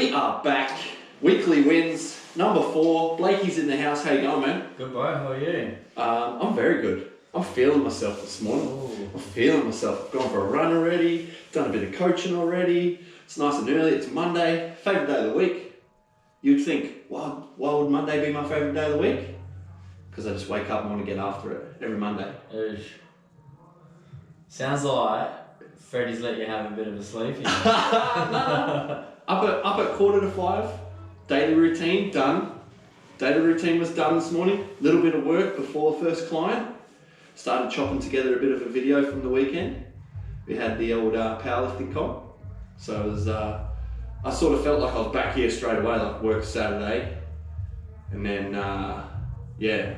We are back. Weekly wins, number 4. Blakey's in the house. How you going, man? Good, bro. How are you? I'm very good. I'm feeling myself this morning. Ooh. I'm feeling myself. I've gone for a run already. Done a bit of coaching already. It's nice and early. It's Monday. Favourite day of the week. You'd think, why would Monday be my favourite day of the week? Because I just wake up and want to get after it every Monday. Sounds like Freddie's let you have a bit of a sleep here. No. Up at 4:45. Daily routine done. Daily routine was done this morning. Little bit of work before first client. Started chopping together a bit of a video from the weekend. We had the old powerlifting comp. So it was, I sort of felt like I was back here straight away, like worked Saturday. And then,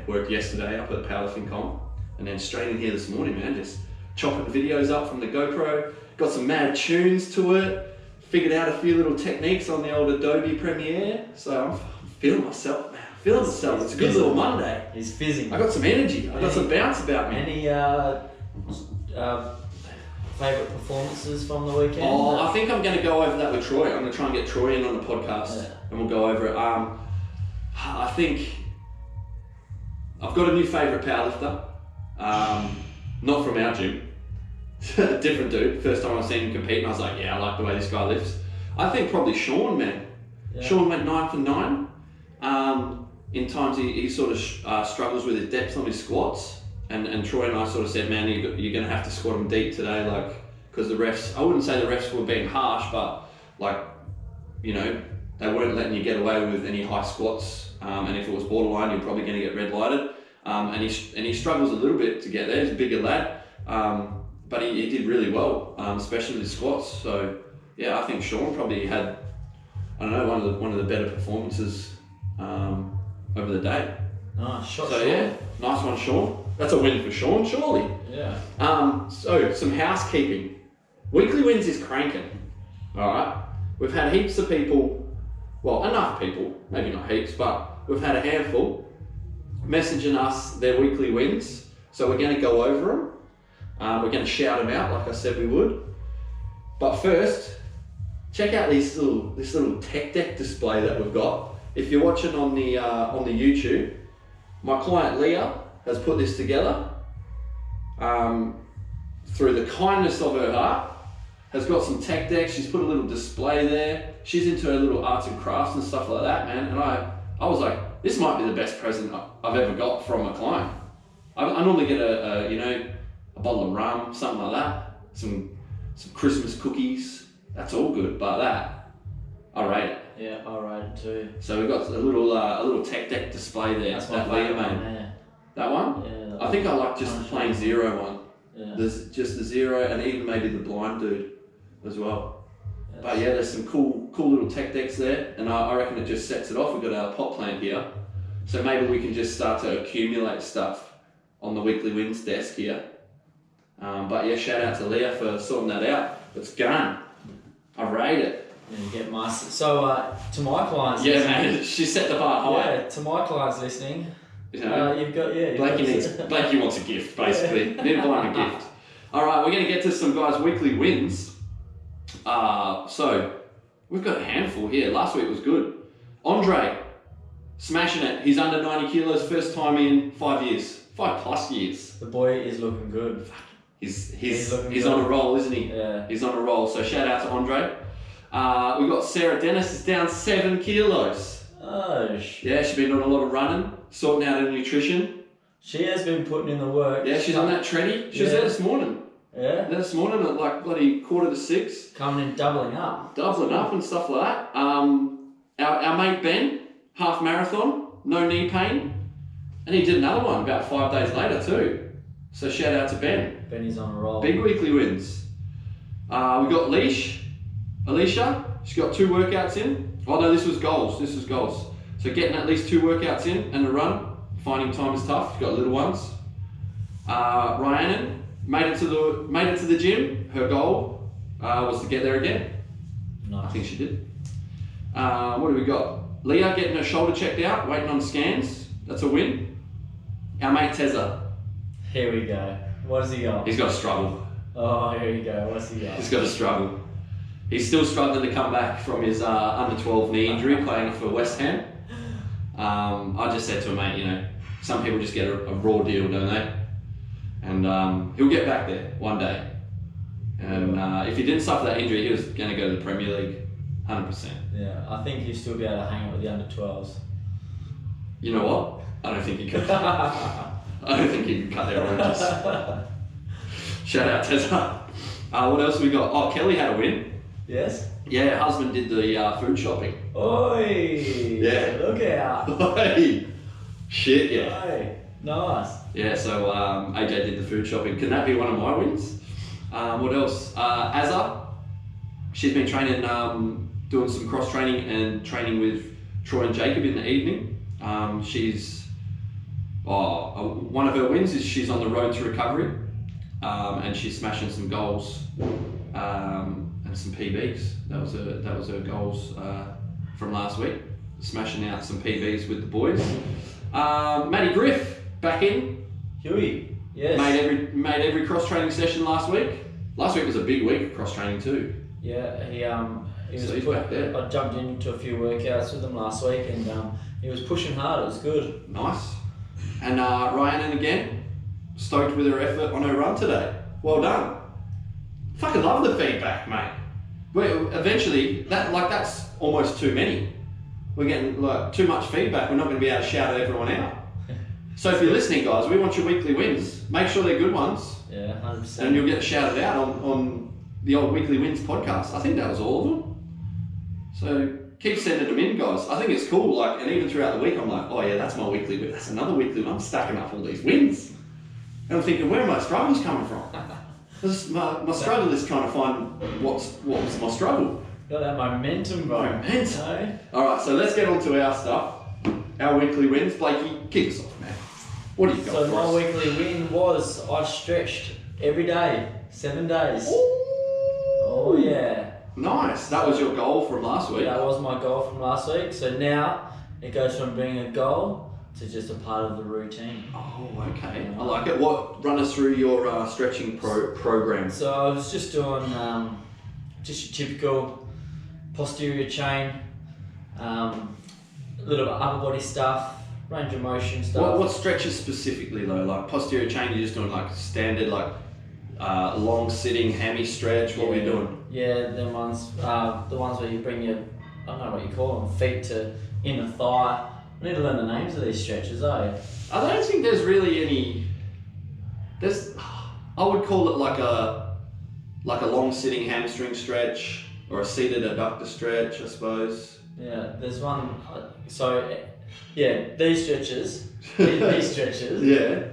worked yesterday up at the powerlifting comp. And then straight in here this morning, man, just chopping videos up from the GoPro. Got some mad tunes to it. Figured out a few little techniques on the old Adobe Premiere. So I'm feeling myself, man. Feeling myself. It's a good little Monday. He's fizzing. I got some energy. I got some bounce about me. Any favourite performances from the weekend? Oh, I think I'm going to go over that with Troy. I'm going to try and get Troy in on the podcast, and we'll go over it. I think I've got a new favourite powerlifter. Not from our gym. A different dude. First time I've seen him compete, and I was like, yeah, I like the way this guy lifts. I think probably Sean, man. Yeah. Sean went 9 for 9. In times he sort of struggles with his depth on his squats, and Troy and I sort of said, man, you're going to have to squat him deep today, like, because the refs, I wouldn't say the refs were being harsh, but like, you know, they weren't letting you get away with any high squats, and if it was borderline, you're probably going to get red lighted, and he struggles a little bit to get there. He's a bigger lad, but he did really well, especially with his squats. So yeah, I think Sean probably had, I don't know, one of the better performances over the day. Nice shot. So Sean. Yeah, nice one, Sean. That's a win for Sean, surely. Yeah. So some housekeeping. Weekly wins is cranking. All right. We've had heaps of people, well, enough people, maybe not heaps, but we've had a handful messaging us their weekly wins. So we're going to go over them. We're going to shout them out like I said we would. But first, check out this little tech deck display that we've got. If you're watching on the YouTube, my client Leah has put this together through the kindness of her heart. Has got some tech decks. She's put a little display there. She's into her little arts and crafts and stuff like that, man. And I was like, this might be the best present I've ever got from a client. I normally get a bottle of rum, something like that, some Christmas cookies. That's all good, but that, I rate it. Yeah, I rate it too. So we've got a little tech deck display there. That's my favourite one, yeah. That one? Yeah. I think I like just the plain zero one. Yeah. There's just the zero and even maybe the blind dude as well. Yes. But yeah, there's some cool little tech decks there, and I reckon it just sets it off. We've got our pot plant here, so maybe we can just start to accumulate stuff on the weekly wins desk here. But yeah, shout out to Leah for sorting that out. It's gone. I rate it. Yeah, you get mastered. So to my clients, yeah, man, she set the bar high. Yeah, to my clients listening, you know, you've got Blakey wants a gift basically. Need to buy him a gift. All right, we're going to get to some guys' weekly wins. So we've got a handful here. Last week was good. Andre, smashing it. He's under 90 kilos, first time in 5 years, 5+ years. The boy is looking good. He's on a roll, isn't he? Yeah. He's on a roll. So shout out to Andre. We've got Sarah Dennis is down 7 kilos. Oh, yeah, she's been doing a lot of running, sorting out her nutrition. She has been putting in the work. Yeah, she's on that treadie. She was there this morning. Yeah. This morning at like bloody 5:45. Coming in, doubling up. Doubling up and stuff like that. Our mate Ben, half marathon, no knee pain. And he did another one about 5 days later too. So shout out to Ben. Benny's on a roll. Big weekly wins. We got Alicia, she's got 2 workouts in. Oh no, this was goals. So getting at least 2 workouts in and a run. Finding time is tough. She's got little ones. Rhiannon made it to the gym. Her goal was to get there again. Nice. I think she did. What do we got? Leah getting her shoulder checked out, waiting on scans. That's a win. Our mate Tezza. Here we go. What has he got? He's got a struggle. Oh, here we go. What's he got? He's got a struggle. He's still struggling to come back from his under 12 knee injury playing for West Ham. I just said to him, mate, you know, some people just get a raw deal, don't they? And he'll get back there one day. And if he didn't suffer that injury, he was going to go to the Premier League, 100%. Yeah, I think he'll still be able to hang it with the under 12s. You know what? I don't think he could. I don't think he can cut their oranges. Shout out Tessa. What else we got? Oh, Kelly had a win. Yes? Yeah, husband did the food shopping. Oi! Yeah. Look out! Oi! Shit, yeah. Oi. Nice. Yeah, so AJ did the food shopping. Can that be one of my wins? What else? Azza, she's been training, doing some cross training and training with Troy and Jacob in the evening. One of her wins is she's on the road to recovery, and she's smashing some goals and some PBs. That was her goals from last week. Smashing out some PBs with the boys. Matty Griff back in. Huey, yes. Made every cross training session last week. Last week was a big week of cross training too. Yeah, he was So he's back there. I jumped into a few workouts with him last week, and he was pushing hard. It was good. Nice. And Rhiannon again, stoked with her effort on her run today. Well done. Fucking love the feedback, mate. Well, eventually, that's almost too many. We're getting too much feedback. We're not going to be able to shout everyone out. So if you're listening, guys, we want your weekly wins. Make sure they're good ones. Yeah, 100%. And you'll get shouted out on the old Weekly Wins podcast. I think that was all of them. So keep sending them in, guys. I think it's cool. And even throughout the week, I'm like, oh yeah, that's my weekly win. That's another weekly win. I'm stacking up all these wins. And I'm thinking, where are my struggles coming from? My struggle is trying to find what was my struggle. Got that momentum, bro. Momentum. No? All right, so let's get on to our stuff. Our weekly wins. Blakey, kick us off, man. What do you got So for my us? weekly win was I stretched every day, 7 days. Ooh. Oh yeah. Nice. That was your goal from last week. That was my goal from last week. So now it goes from being a goal to just a part of the routine. Oh, okay. I like it. Run us through your stretching program. So I was just doing just your typical posterior chain, a little bit of upper body stuff, range of motion stuff. What stretches specifically though? Like posterior chain, you're just doing like standard long sitting hammy stretch. What were you doing? Yeah, them ones, the ones where you bring your, I don't know what you call them, feet to inner thigh. I need to learn the names of these stretches, eh? I don't think there's really any. I would call it like a long sitting hamstring stretch or a seated adductor stretch, I suppose. Yeah, there's one. So, yeah, these stretches. these stretches. Yeah.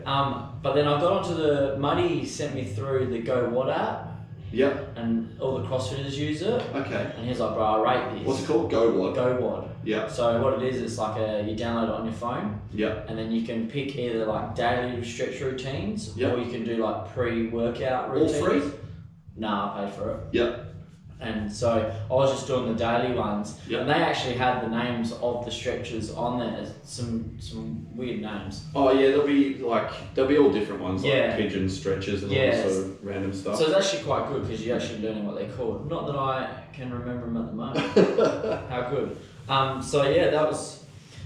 But then I got onto the Muddy sent me through the Go What app. Yep. And all the CrossFitters use it. Okay. And he's like, bro, I rate this. What's it called? Go What? Go What. Yeah. So what it is, it's like you download it on your phone. Yep. And then you can pick either like daily stretch routines, yep, or you can do like pre-workout routines. All free? Nah, I paid for it. Yep. And so I was just doing the daily ones, yep, and they actually had the names of the stretches on there. Some weird names. Oh yeah, there'll be all different ones, like yeah, pigeon stretches and all sort of random stuff. So it's actually quite good because you're actually learning what they're called. Not that I can remember them at the moment. How good. So yeah, that was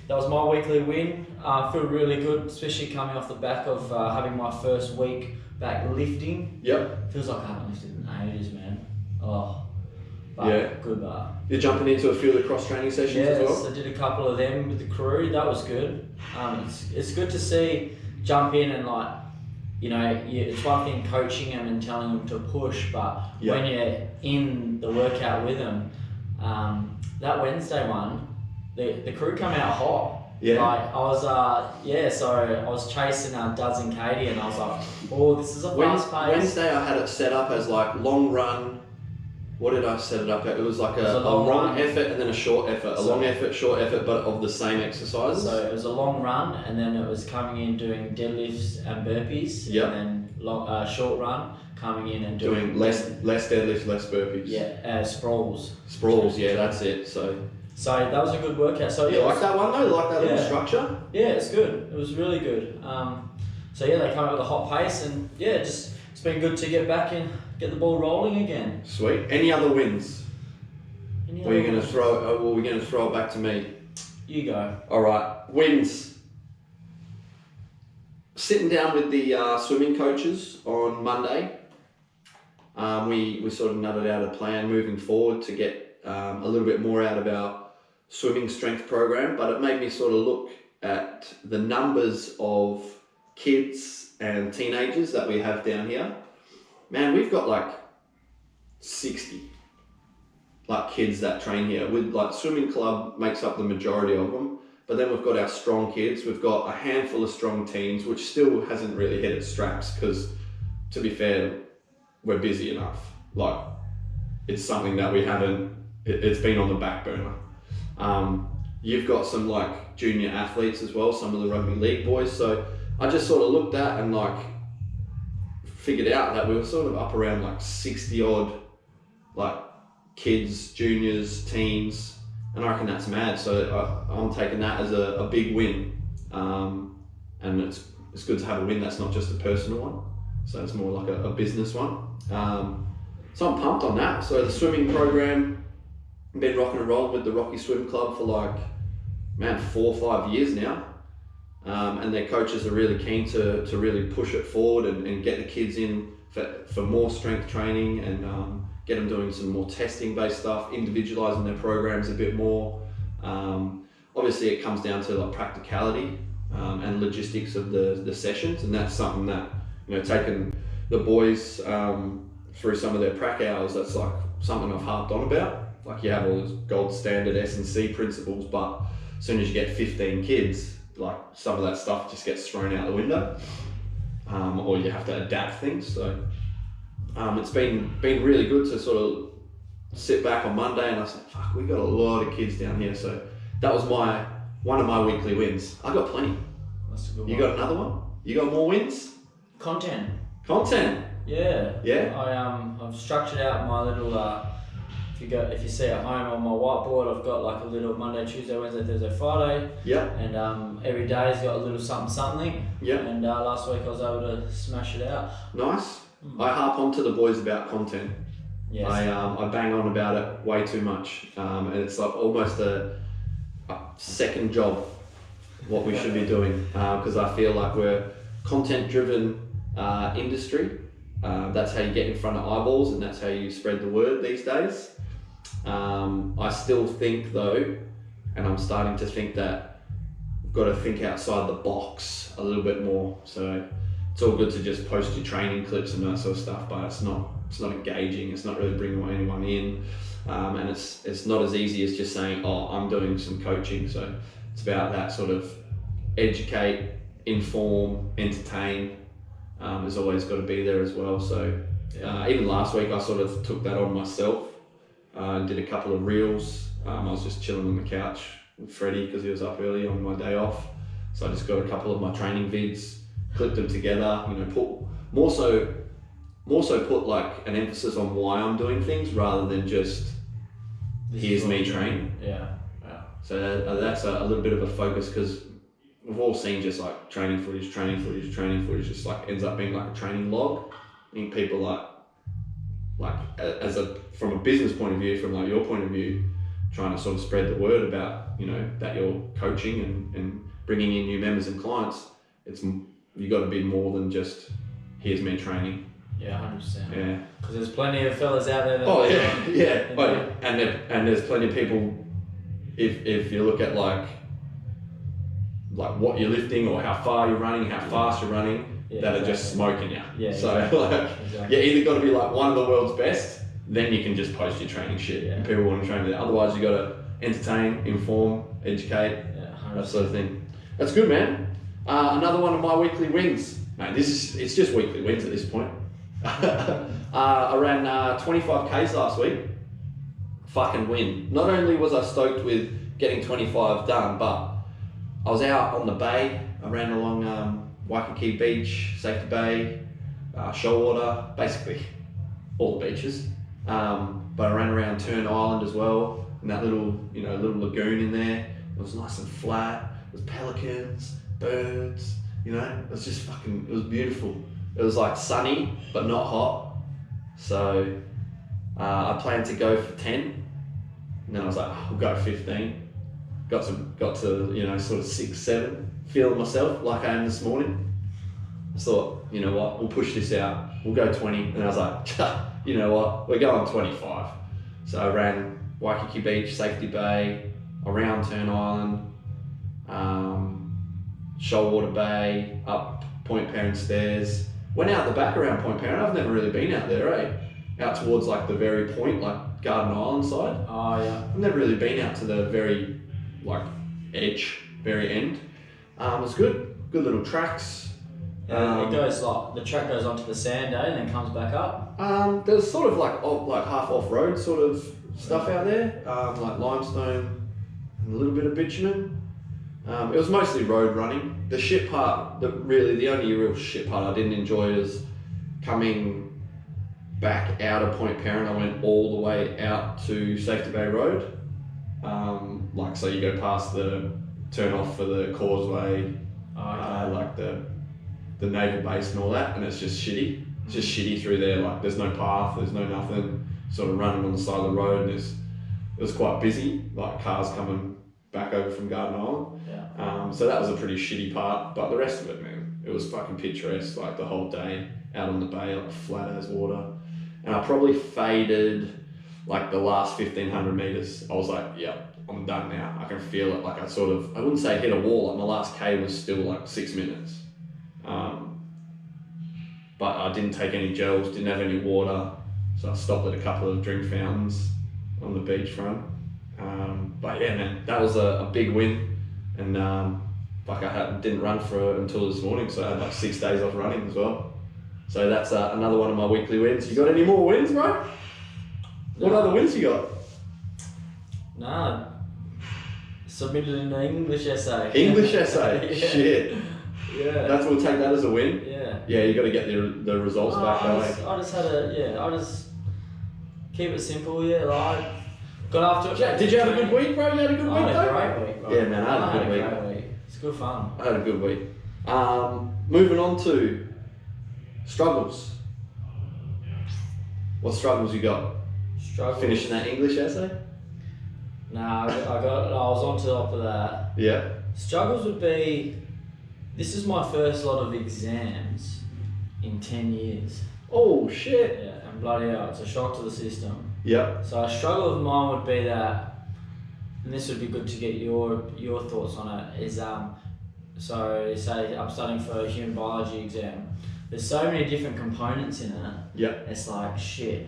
my weekly win. I feel really good, especially coming off the back of having my first week back lifting. Yep. Feels like I haven't lifted in ages, man. Oh. But yeah. Good bar. You're jumping into a few of the cross training sessions as well? Yes, I did a couple of them with the crew. That was good. It's good to see jump in and it's one thing coaching them and telling them to push, but when you're in the workout with them, that Wednesday one, the crew come out hot. Yeah. So I was chasing Duds and Katie, and I was like, oh, this is a fast pace. Wednesday I had it set up as like long run. What did I set it up at? It was like a long effort and then a short effort. A long effort, short effort, but of the same exercises. So it was a long run, and then it was coming in doing deadlifts and burpees. Yep. And then short run, coming in and doing less deadlifts, less burpees. Yeah, sprawls. Sprawls, yeah, that's it. So that was a good workout. So you like that one though? You like that little structure? Yeah, it's good. It was really good. They come up with a hot pace, and it's been good to get back in, get the ball rolling again. Sweet. Any other wins? We're going to throw it back to me. You go. All right, wins. Sitting down with the swimming coaches on Monday, we sort of nutted out a plan moving forward to get a little bit more out of our swimming strength program, but it made me sort of look at the numbers of kids and teenagers that we have down here. Man, we've got like 60 like kids that train here. With like swimming club makes up the majority of them, but then we've got our strong kids. We've got a handful of strong teens, which still hasn't really hit its straps because, to be fair, we're busy enough. Like, it's something that we haven't. It's been on the back burner. You've got some like junior athletes as well, some of the rugby league boys. So I just sort of looked at and like figured out that we were sort of up around like 60 odd like kids, juniors, teens, and I reckon that's mad. So I'm taking that as a big win, and it's good to have a win that's not just a personal one. So it's more like a business one. So I'm pumped on that. So the swimming program, I've been rocking and rolling with the Rocky Swim Club for like, man, 4 or 5 years now. And their coaches are really keen to really push it forward and get the kids in for more strength training and get them doing some more testing based stuff, individualizing their programs a bit more. Obviously it comes down to like practicality and logistics of the sessions, and that's something that, you know, taking the boys through some of their prac hours, that's like something I've harped on about. Like, you have all those gold standard S&C principles, but as soon as you get 15 kids, like some of that stuff just gets thrown out the window, or you have to adapt things. So it's been really good to sort of sit back on Monday and I was like, fuck, we got a lot of kids down here. So that was one of my weekly wins. I got plenty. That's a good one. You got another one? You got more wins? Content. Yeah. I've structured out my little if you see at home on my whiteboard, I've got like a little Monday, Tuesday, Wednesday, Thursday, Friday. Yeah. And every day's got a little something. Yeah. And last week I was able to smash it out. Nice. I harp on to the boys about content. Yes. I bang on about it way too much, and it's like almost a second job what we should be doing, because I feel like we're content driven industry. That's how you get in front of eyeballs, and that's how you spread the word these days. I still think though, and I'm starting to think that we've got to think outside the box a little bit more. So it's all good to just post your training clips and that sort of stuff, but it's not engaging. It's not really bringing anyone in, and it's not as easy as just saying, oh, I'm doing some coaching. So it's about that sort of educate, inform, entertain. Has always got to be there as well. So even last week I sort of took that on myself and did a couple of reels. I was just chilling on the couch with Freddie because he was up early on my day off. So I just got a couple of my training vids, clipped them together, you know, put more so put like an emphasis on why I'm doing things rather than just here's me training. Yeah. So that's a little bit of a focus, because we've all seen just like training footage, just like ends up being like a training log. I think people from a business point of view, from like your point of view, trying to sort of spread the word about, you know, that you're coaching and bringing in new members and clients. You got to be more than just here's me training. Yeah, 100%. Yeah. Because there's plenty of fellas out there that. Oh yeah. And there's plenty of people. If you look at like what you're lifting or how far you're running, how fast you're running, that are just smoking you. Yeah. So you either got to be like one of the world's best, then you can just post your training shit. Yeah. And people want to train with it. Otherwise, you got to entertain, inform, educate, that sort of thing. That's good, man. Another one of my weekly wins. Man, it's just weekly wins at this point. I ran 25Ks last week. Fucking win. Not only was I stoked with getting 25 done, but I was out on the bay. I ran along Waikiki Beach, Safety Bay, Shoalwater, basically all the beaches. But I ran around Turn Island as well, and that little lagoon in there. It was nice and flat. There was pelicans, birds. You know, it was just it was beautiful. It was like sunny but not hot. So I planned to go for 10. And then I was like, we'll go 15. Got to you know, sort of 6, 7, feeling myself like I am this morning. I thought, you know what, we'll push this out. We'll go 20. And I was like, you know what, we're going 25. So I ran Waikiki Beach, Safety Bay, around Turn Island, Shoalwater Bay, up Point Parent Stairs. Went out the back around Point Parent. I've never really been out there, eh? Out towards like the very point, like Garden Island side. Oh yeah. I've never really been out to the very like edge, very end. It's good. Good little tracks. It goes like the track goes onto the sand, and then comes back up. There's sort of like half off road sort of stuff out there, like limestone and a little bit of bitumen. It was mostly road running. The shit part, the only real shit part I didn't enjoy is coming back out of Point Parent. I went all the way out to Safety Bay Road. Like, so you go past the turn off for the causeway, like the naval base and all that, and it's just shitty. It's just shitty through there. Like, there's no path, there's no nothing. Sort of running on the side of the road, and it was quite busy. Like cars coming back over from Garden Island. Yeah. So that was a pretty shitty part, but the rest of it, man, it was fucking picturesque. Like the whole day out on the bay, like flat as water. And I probably faded like the last 1,500 meters. I was like, yeah, I'm done now. I can feel it. Like I wouldn't say hit a wall. Like my last K was still like 6 minutes. But I didn't take any gels, didn't have any water. So I stopped at a couple of drink fountains on the beachfront. But yeah, man, that was a big win. And I didn't run until this morning. So I had like 6 days off running as well. So that's another one of my weekly wins. You got any more wins, bro? What other wins you got? Nah. Submitted an English essay. English essay? Yeah. Shit. Yeah. We'll take that as a win? Yeah. Yeah, you got to get the results back that way. I just keep it simple, yeah. Like, got after it. Did you have a good week, bro? You had a good week, I had though? a great week, bro. Yeah, man, I had a good week. Great week. It's good fun. I had a good week. Moving on to struggles. What struggles you got? Struggles. Finishing that English essay? Nah, I was on top of that. Yeah. Struggles would be, this is my first lot of exams in 10 years. Oh, shit. Yeah, and bloody hell, it's a shock to the system. Yep. So a struggle of mine would be that, and this would be good to get your thoughts on it, is so say I'm studying for a human biology exam. There's so many different components in it. Yep. It's like, shit,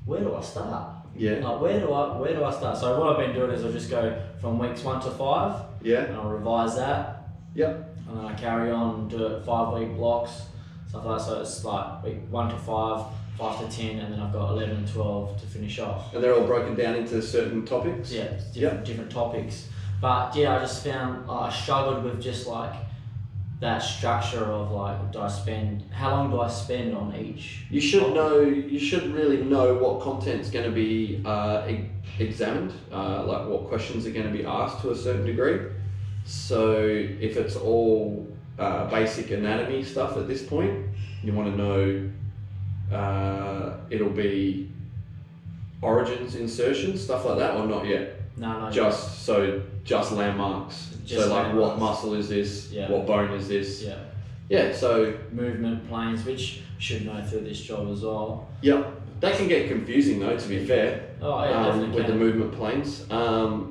where do I start? Yeah. Like, where do I start? So what I've been doing is I just go from weeks 1 to 5. Yeah. And I'll revise that. Yep. And then I carry on, do it 5-week blocks, stuff like that. So it's like week 1 to 5, 5 to 10, and then I've got 11 and 12 to finish off. And they're all broken down into certain topics? Yeah, different topics. But yeah, I just found I struggled with just like that structure of like, how long do I spend on each? You should really know what content's going to be examined, like what questions are going to be asked to a certain degree. So if it's all basic anatomy stuff at this point, you want to know it'll be origins, insertions, stuff like that, or not yet? No. Just landmarks. So like, what muscle is this? Yeah. What bone is this? Yeah. Yeah, so... Movement planes, which you should know through this job as well. Yep. That can get confusing though, to be fair. Oh, yeah, definitely with the movement planes. I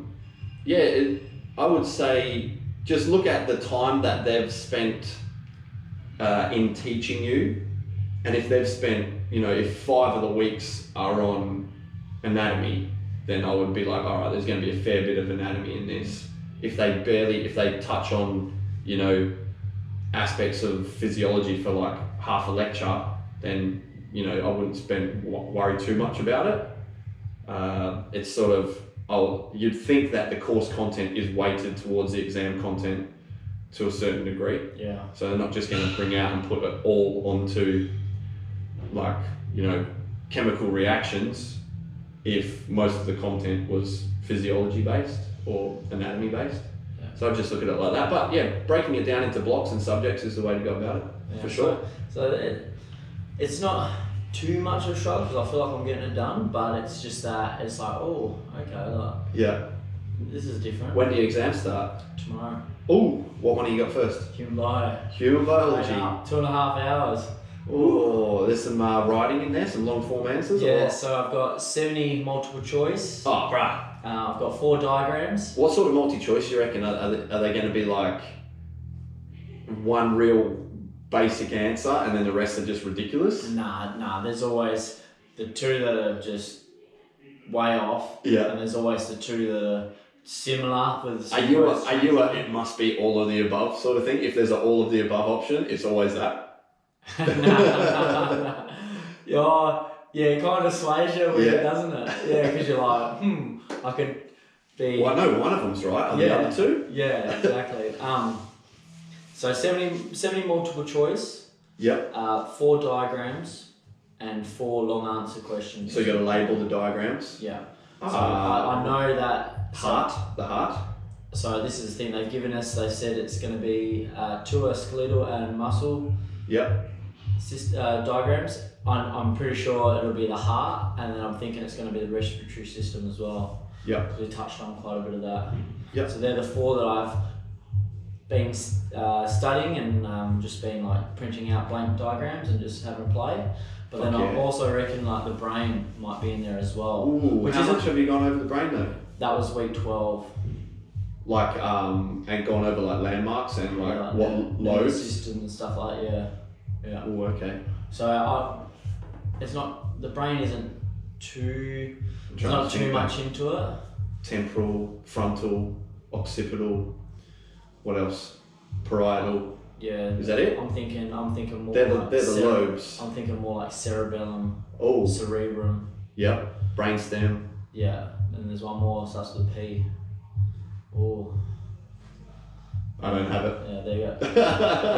would say just look at the time that they've spent in teaching you. And if they've spent, if 5 of the weeks are on anatomy, then I would be like, all right, there's going to be a fair bit of anatomy in this. If they touch on, aspects of physiology for like half a lecture, then, I wouldn't worry too much about it. It's sort of, you'd think that the course content is weighted towards the exam content to a certain degree. Yeah. So they're not just going to bring out and put it all onto like, chemical reactions if most of the content was physiology based or anatomy based. Yeah. So I just look at it like that. But yeah, breaking it down into blocks and subjects is the way to go about it, for sure. So it's not, too much of a struggle because I feel like I'm getting it done, but it's just that it's like, oh, okay, like, Yeah. this is different. When do your exams start? Tomorrow. Oh, what one have you got first? Human bio. Human biology. 2.5 hours. Oh, there's some writing in there, some long form answers. Yeah, so I've got 70 multiple choice. Oh, bruh. I've got 4 diagrams. What sort of multi-choice do you reckon? Are they going to be like one real basic answer and then the rest are just ridiculous? Nah. There's always the 2 that are just way off. Yeah. And there's always the 2 that are similar with. Are you a it must be all of the above sort of thing? If there's an all of the above option, it's always that. Nah. Yeah, it kind of sways you with it, doesn't it? Yeah, because you're like, I could be. Well, I know one of them's right. Are the other 2? Yeah, exactly. So 70 multiple choice. Yep. 4 diagrams and 4 long answer questions. So you got to label the diagrams. Yeah. So I know that. The heart. So this is the thing they've given us. They said it's going to be 2 skeletal and muscle. Yep. Diagrams. I'm pretty sure it'll be the heart, and then I'm thinking it's going to be the respiratory system as well. Yep. Because we touched on quite a bit of that. Yep. So they're the 4 that I've been studying and just been like printing out blank diagrams and just having a play. But then I also reckon like the brain might be in there as well. Ooh, how much have you gone over the brain though? That was week 12. Like and gone over like landmarks and like what loads? System and stuff like yeah. Oh, okay. So it's not, the brain isn't too, there's not too much into it. Temporal, frontal, occipital, what else? Parietal. Yeah. Is that it? I'm thinking more they're like the lobes. I'm thinking more like cerebellum, cerebrum. Yep. Brainstem. Yeah. And there's one more, starts with a P. Oh. I don't have it. Yeah, there you go.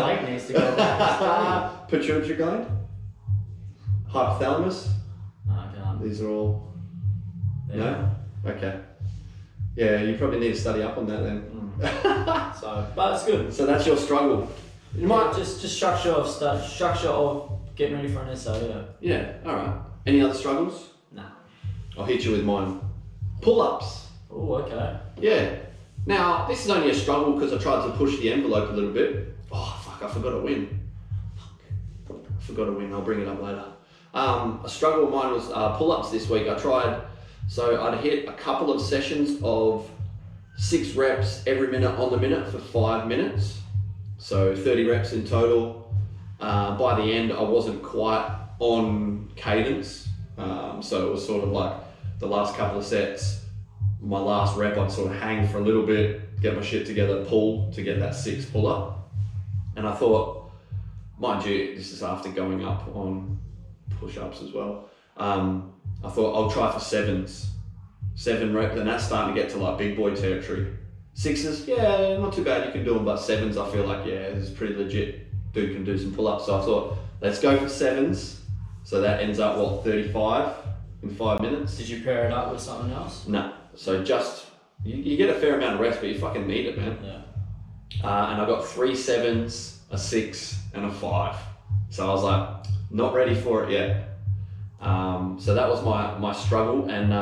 Blake needs to go back. Pituitary gland. Hypothalamus. No, I can't. These are all. There. No? Okay. Yeah, you probably need to study up on that then. So, but it's good. So that's your struggle. You might just structure of getting ready for an essay. Yeah. All right. Any other struggles? Nah. I'll hit you with mine. Pull-ups. Oh, okay. Yeah. Now this is only a struggle because I tried to push the envelope a little bit. Oh fuck! I forgot to win. I forgot to win. I'll bring it up later. A struggle of mine was pull-ups this week. I tried. So I'd hit a couple of sessions of 6 reps every minute on the minute for 5 minutes. So 30 reps in total. By the end, I wasn't quite on cadence. So it was sort of like the last couple of sets, my last rep, I'd sort of hang for a little bit, get my shit together, pull to get that 6 pull-up. And I thought, mind you, this is after going up on push-ups as well. I thought I'll try for 7s. 7 reps, and that's starting to get to like big boy territory. 6s, yeah, not too bad, you can do them, but 7s, I feel like, yeah, this is pretty legit. Dude can do some pull-ups. So I thought, let's go for 7s. So that ends up, what, 35 in 5 minutes? Did you pair it up with something else? No. So just, you get a fair amount of rest, but you fucking need it, man. Yeah. And I got 3 7s, a 6, and a 5. So I was like, not ready for it yet. So that was my struggle, and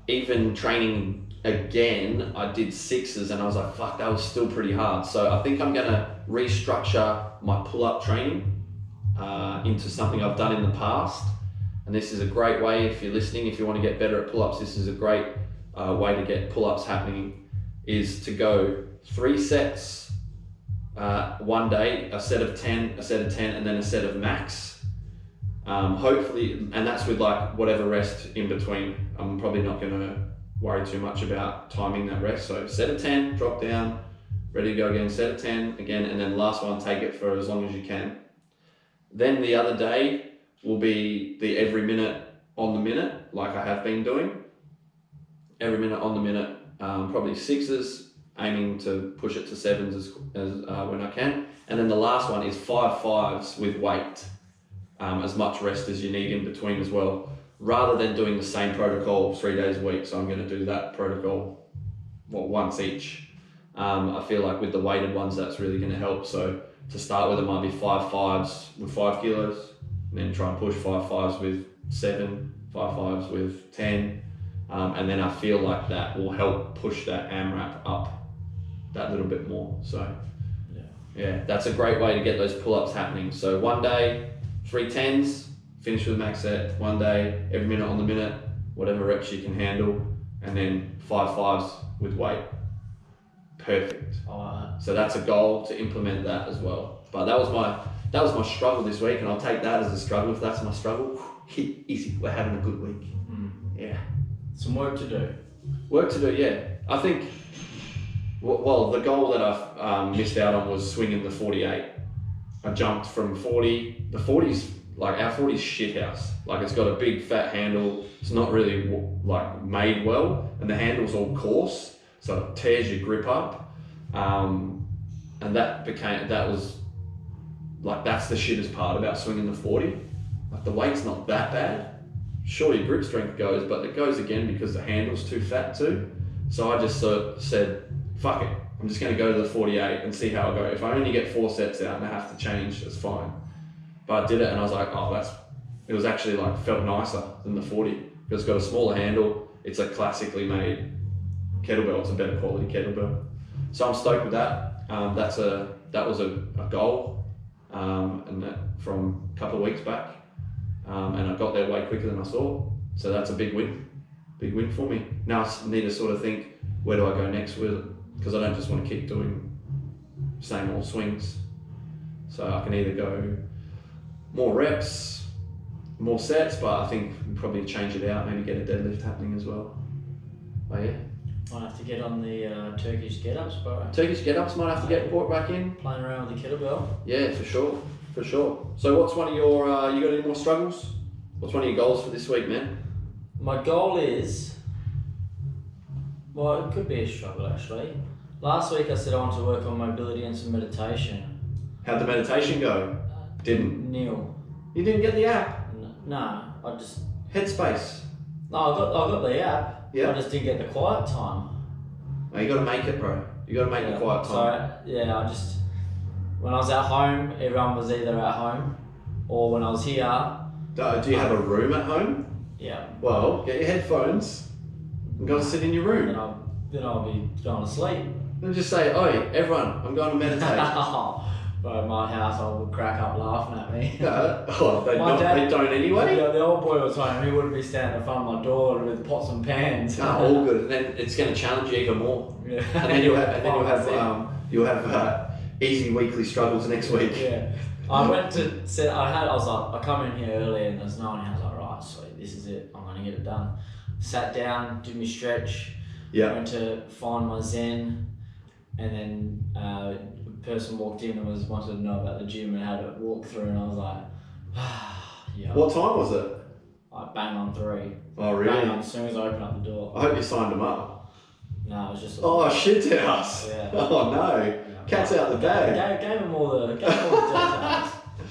even training again, I did 6s, and I was like, fuck, that was still pretty hard. So I think I'm gonna restructure my pull-up training into something I've done in the past. And this is a great way, if you're listening, if you want to get better at pull-ups, this is a great way to get pull-ups happening, is to go 3 sets one day, a set of 10, and then a set of max. Hopefully, and that's with like whatever rest in between. I'm probably not going to worry too much about timing that rest. So set of 10, drop down, ready to go again, set of 10 again, and then last one, take it for as long as you can. Then the other day will be the every minute on the minute, like I have been doing. Every minute on the minute, probably 6s, aiming to push it to 7s as when I can. And then the last one is 5 5s with weight, as much rest as you need in between as well, rather than doing the same protocol 3 days a week. So I'm going to do that protocol once each. I feel like with the weighted ones, that's really going to help. So to start with, it might be 5 5s with 5 kilos, and then try and push 5.5s with 7, 5.5s with 10, and then I feel like that will help push that AMRAP up that little bit more. So yeah, that's a great way to get those pull-ups happening. So one day, 3 10s, finish with a max set. One day, every minute on the minute, whatever reps you can handle, and then 5.5s with weight. Perfect. So that's a goal to implement that as well. But that was my struggle this week, and I'll take that as a struggle. If that's my struggle, easy. We're having a good week. Yeah. Some work to do. Work to do, yeah. I think. Well, the goal that I missed out on was swinging the 48. I jumped from 40. The 40's like our 40's shit house. Like it's got a big fat handle. It's not really like made well, and the handle's all coarse, so it tears your grip up. And that's the shittest part about swinging the 40. Like the weight's not that bad. Sure, your grip strength goes, but it goes again because the handle's too fat too. So I just said, fuck it, I'm just going to go to the 48 and see how I go. If I only get 4 sets out and I have to change, that's fine. But I did it and I was like, it was actually like felt nicer than the 40 because it's got a smaller handle. It's a classically made kettlebell. It's a better quality kettlebell. So I'm stoked with that. That was a goal and that from a couple of weeks back. And I got there way quicker than I thought. So that's a big win for me. Now I need to sort of think, where do I go next with it? Because I don't just want to keep doing same old swings. So I can either go more reps, more sets, but I think we'll probably change it out, maybe get a deadlift happening as well. Oh yeah. Might have to get on the Turkish get-ups, bro. Turkish get-ups might have to get brought back in. Playing around with the kettlebell. Yeah, for sure. So what's one of your, you got any more struggles? What's one of your goals for this week, man? My goal is, well, it could be a struggle actually. Last week I said I want to work on mobility and some meditation. How'd the meditation go? Didn't. Nil. You didn't get the app? No, I just... Headspace? No, I got the app. Yeah. I just didn't get the quiet time. Oh, you got to make it, bro. You got to make the quiet time. So, when I was at home, everyone was either at home or when I was here. Do you have a room at home? Yeah. Well, get your headphones and go and sit in your room. Then I'll be going to sleep. And just say, oi, everyone, I'm going to meditate. Bro, my house, I would crack up laughing at me. They don't anyway? Yeah, the old boy was home, he wouldn't be standing in front of my door with pots and pans. No, all good. And then it's going to challenge you even more. Yeah. And then you'll have easy weekly struggles next week. Yeah. I went to set. I was like, I come in here early and there's no one here. I was like, right, sweet, this is it. I'm gonna get it done. Sat down, did my stretch. Yeah. Went to find my Zen, and then a person walked in and wanted to know about the gym and had to walk through, and I was like, yeah. What time was it? Like bang on 3. Oh really? Bang on as soon as I opened up the door. I hope you signed them up. No, it was just. Shit house. Yeah. Oh no. Cat's out the bag. Gave them all the details.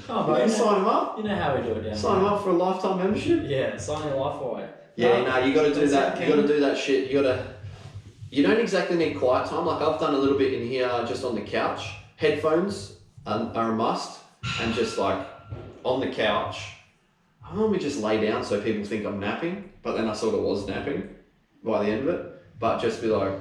Come on, bro. You sign them up? You know how we do it down Sign them up for a lifetime membership? Yeah, sign your life away. Yeah, you got to do that. You got to do that shit. You don't exactly need quiet time. Like I've done a little bit in here, just on the couch. Headphones are a must, and just like on the couch. I normally just lay down so people think I'm napping, but then I sort of was napping by the end of it. But just be like,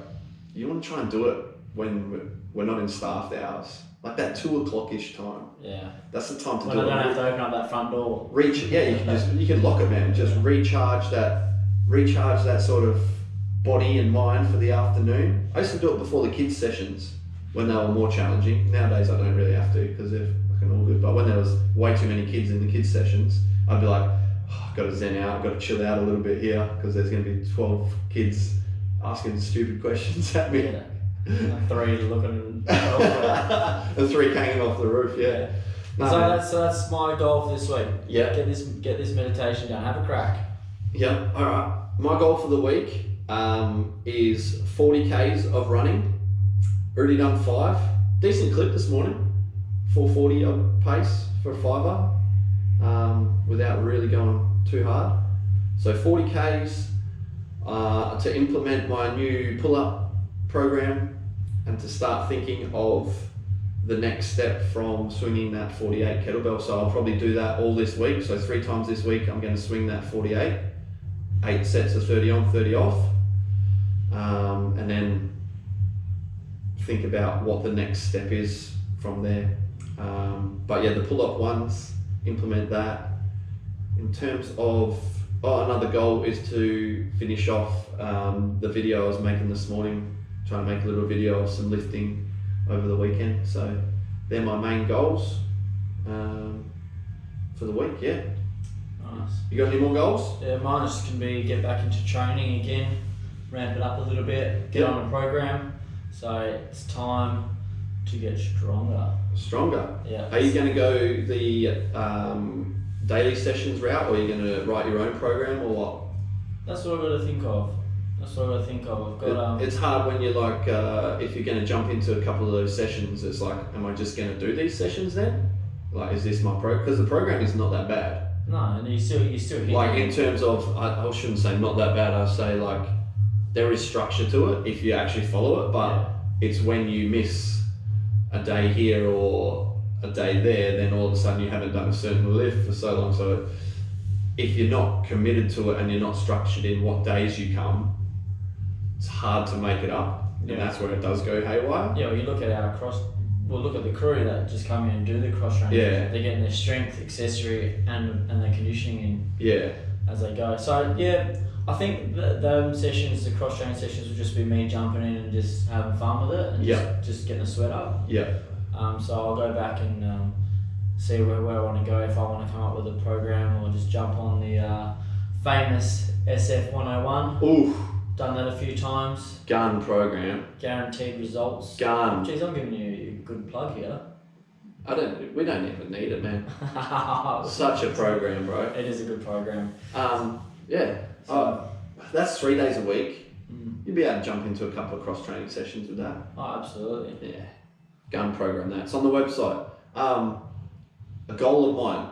you want to try and do it when we're not in staffed hours, like that 2 o'clock-ish time. Yeah. That's the time to when do it. I don't have to open up that front door. You can lock it, man. Just recharge that sort of body and mind for the afternoon. I used to do it before the kids' sessions when they were more challenging. Nowadays I don't really have to because they're fucking all good. But when there was way too many kids in the kids' sessions, I'd be like, I've got to zen out, I've got to chill out a little bit here because there's going to be 12 kids asking stupid questions at me. Yeah. 3 looking and 3 hanging off the roof, yeah. No, so that's my goal for this week. Yeah. Get this meditation done. Have a crack. Yeah, alright. My goal for the week is 40 Ks of running. Already done 5. Decent clip this morning. 440 odd pace for a 5er. Without really going too hard. So 40 Ks to implement my new pull-up program and to start thinking of the next step from swinging that 48 kettlebell. So I'll probably do that all this week. So 3 times this week, I'm going to swing that 48, 8 sets of 30 on, 30 off. And then think about what the next step is from there. But yeah, the pull-up ones, implement that. In terms of, another goal is to finish off the video I was making this morning, trying to make a little video of some lifting over the weekend. So they're my main goals for the week, yeah. Nice. You got any more goals? Yeah, mine just can be get back into training again, ramp it up a little bit, get on a program. So it's time to get stronger. Stronger? Yeah. Are you going to go the daily sessions route, or are you going to write your own program, or what? That's what I've got to think of. I've got It's hard when you're like, if you're going to jump into a couple of those sessions, it's like, am I just going to do these sessions then? Like, is this my because the program is not that bad. No, and you still hitting like in terms of, I shouldn't say not that bad. I say like there is structure to it if you actually follow it, but it's when you miss a day here or a day there, then all of a sudden you haven't done a certain lift for so long. So if you're not committed to it and you're not structured in what days you come, it's hard to make it up, and that's where it does go haywire. Yeah, well, you look at look at the crew that just come in and do the cross training. Yeah. They're getting their strength, accessory, and their conditioning in as they go. So yeah, I think the sessions, the cross training sessions, will just be me jumping in and just having fun with it, and just getting the sweat up. Yeah. So I'll go back and see where I want to go, if I want to come up with a program or just jump on the famous SF 101. Ooh. Done that a few times. Gun program. Guaranteed results. Gun. Jeez, I'm giving you a good plug here. We don't even need it, man. Such a program, bro. It is a good program. Yeah. So, that's 3 days a week. You'd be able to jump into a couple of cross training sessions with that. Oh, absolutely. Yeah. Gun program that. It's on the website. A goal of mine,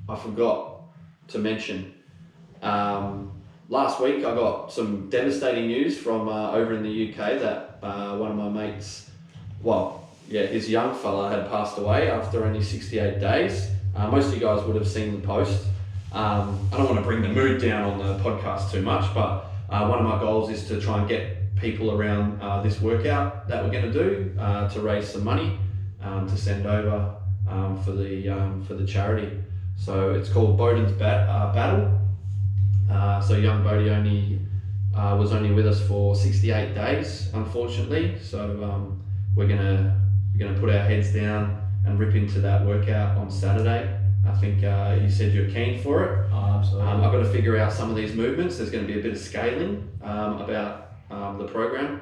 I forgot to mention. Last week I got some devastating news from over in the UK that one of my mates, his young fella had passed away after only 68 days. Most of you guys would have seen the post. I don't want to bring the mood down on the podcast too much, but one of my goals is to try and get people around this workout that we're going to do to raise some money to send over for the charity. So it's called Bowden's Battle. So young Bodie was only with us for 68 days, unfortunately. So we're gonna put our heads down and rip into that workout on Saturday. I think you said you're keen for it. Oh, absolutely. I've got to figure out some of these movements. There's going to be a bit of scaling about the program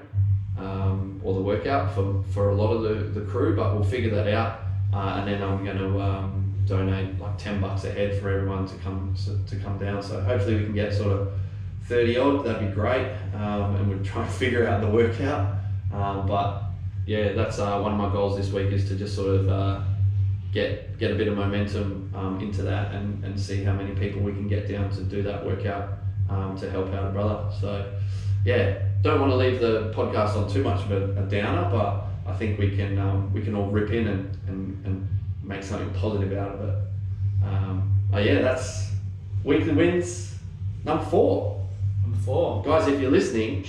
or the workout for a lot of the crew, but we'll figure that out. And then I'm going to donate like $10 a head for everyone to come down. So hopefully we can get sort of 30 odd. That'd be great. And we'll try and figure out the workout. But yeah, that's one of my goals this week, is to just sort of get a bit of momentum into that and see how many people we can get down to do that workout to help out a brother. So yeah, don't want to leave the podcast on too much of a downer, but I think we can all rip in and make something positive out of it. That's weekly wins number 4. Number 4. Guys, if you're listening,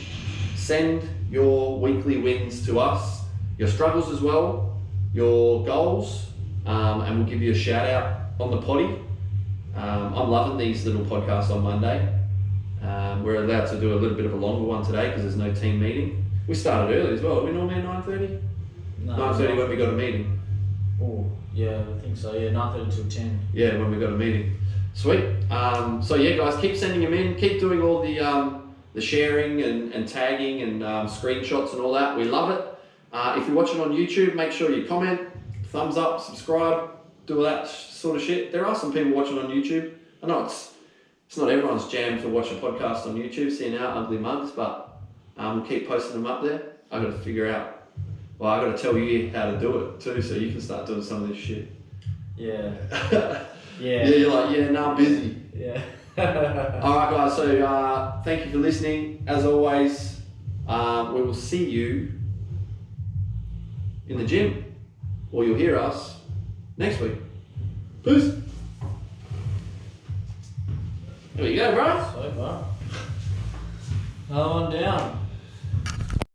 send your weekly wins to us, your struggles as well, your goals, and we'll give you a shout out on the potty. I'm loving these little podcasts on Monday. We're allowed to do a little bit of a longer one today because there's no team meeting. We started early as well. Are we normally at 9:30? No, 9:30 when we got a meeting. Oh, yeah, I think so. Yeah, 9:30 till 10. Yeah, when we got a meeting. Sweet. So yeah, guys, keep sending them in. Keep doing all the sharing and tagging and screenshots and all that. We love it. If you're watching on YouTube, make sure you comment, thumbs up, subscribe, do all that sort of shit. There are some people watching on YouTube. I know it's not everyone's jam to watch a podcast on YouTube, seeing our ugly mugs, but we'll keep posting them up there. I got to figure out. Well, I got to tell you how to do it too, so you can start doing some of this shit. Yeah. Yeah, you're like, I'm busy. Yeah. Alright guys, so thank you for listening. As always, we will see you in the gym. or you'll hear us next week. Peace. There you go, bro. So far. Another one down.